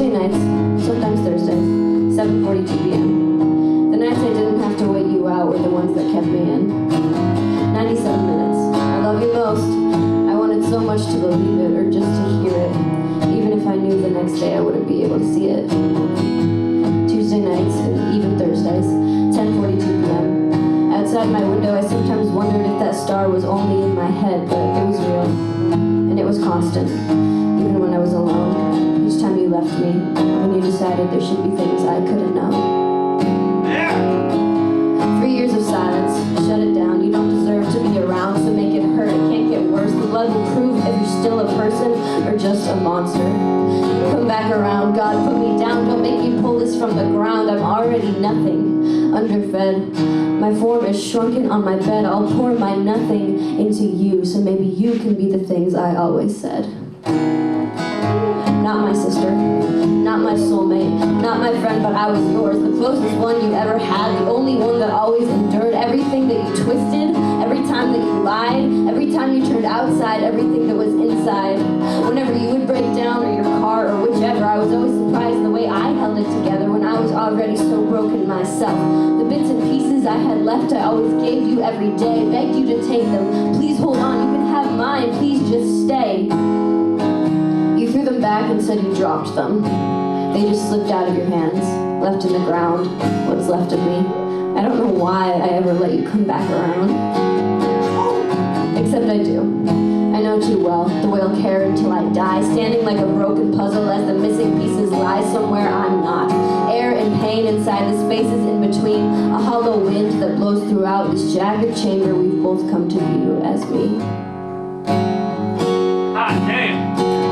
Tuesday nights, sometimes Thursdays, 7:42 p.m. The nights I didn't have to wait you out were the ones that kept me in. 97 minutes. I love you most. I wanted so much to believe it or just to hear it, even if I knew the next day I wouldn't be able to see it. Tuesday nights and even Thursdays, 10:42 p.m. Outside my window, I sometimes wondered if that star was only in my head, but it was real, and it was constant, even when I was alone. Each time you left me, when you decided there should be things I couldn't know. 3 years of silence, shut it down. You don't deserve to be around, so make it hurt. It can't get worse. The blood will prove if you're still a person or just a monster. Come back around, God, put me down. Don't make me pull this from the ground. I'm already nothing, underfed. My form is shrunken on my bed. I'll pour my nothing into you, so maybe you can be the things I always said. Not my sister, not my soulmate, not my friend, but I was yours. The closest one you ever had, the only one that always endured everything that you twisted, every time that you lied, every time you turned outside, everything that was inside. Whenever you would break down, or your car, or whichever, I was always surprised the way I held it together when I was already so broken myself. The bits and pieces I had left, I always gave you every day, begged you to take them. Please hold on, you can have mine, please just stay. You threw them back and said you dropped them. They just slipped out of your hands, left in the ground, what's left of me. I don't know why I ever let you come back around. Except I do. I know too well, the way I'll care until I die, standing like a broken puzzle as the missing pieces lie somewhere I'm not. Air and pain inside the spaces in between, a hollow wind that blows throughout this jagged chamber we've both come to view as me.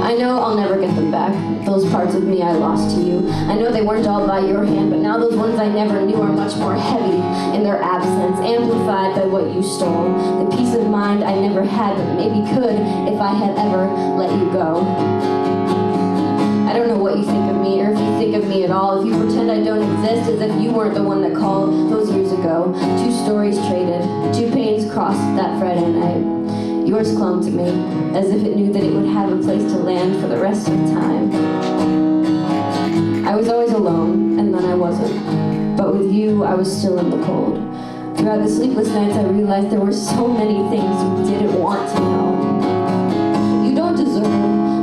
I know I'll never get them back, those parts of me I lost to you. I know they weren't all by your hand, but now those ones I never knew are much more heavy in their absence, amplified by what you stole. The peace of mind I never had, but maybe could if I had ever let you go. I don't know what you think of me, or if you think of me at all, if you pretend I don't exist as if you weren't the one that called those years ago. 2 stories traded, 2 pains crossed that Friday night. Yours clung to me, as if it knew that it would have a place to land for the rest of time. I was always alone, and then I wasn't. But with you, I was still in the cold. Throughout the sleepless nights, I realized there were so many things you didn't want to know. You don't deserve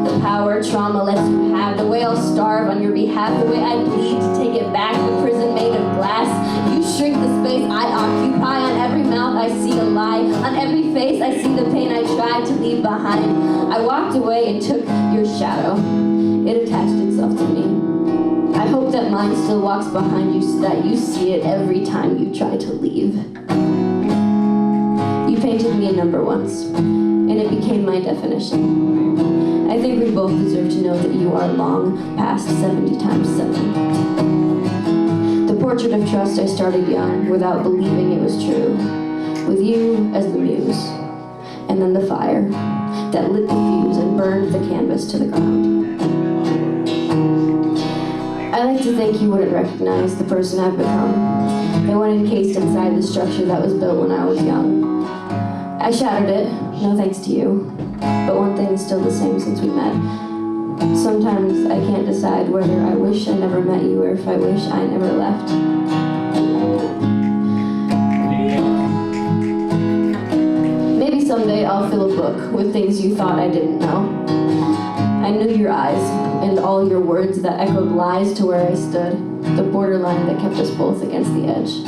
the power trauma lets you have, the way I'll starve on your behalf, the way I bleed to take it back, the prison made of glass. You shrink the space I occupy. On every mouth I see a lie, on every face I see the pain I tried to leave behind. I walked away and took your shadow. It attached itself to me. I hope that mine still walks behind you so that you see it every time you try to leave. You painted me a number once, and it became my definition. I think we both deserve to know that you are long past 70 times 7. The portrait of trust I started young, without believing it was true, with you as the muse, and then the fire that lit the fuse and burned the canvas to the ground. I like to think you wouldn't recognize the person I've become, the one encased inside the structure that was built when I was young. I shattered it, no thanks to you, but one thing is still the same since we met. Sometimes I can't decide whether I wish I never met you or if I wish I never left. Maybe someday I'll fill a book with things you thought I didn't know. I knew your eyes and all your words that echoed lies to where I stood, the borderline that kept us both against the edge.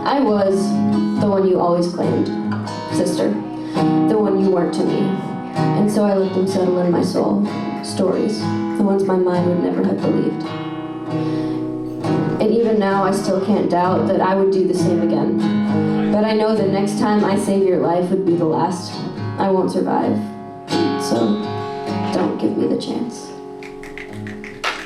I was the one you always claimed, sister, the one you weren't to me. And so I let them settle in my soul, stories, the ones my mind would never have believed. And even now I still can't doubt that I would do the same again. But I know that next time I save your life would be the last. I won't survive. So don't give me the chance.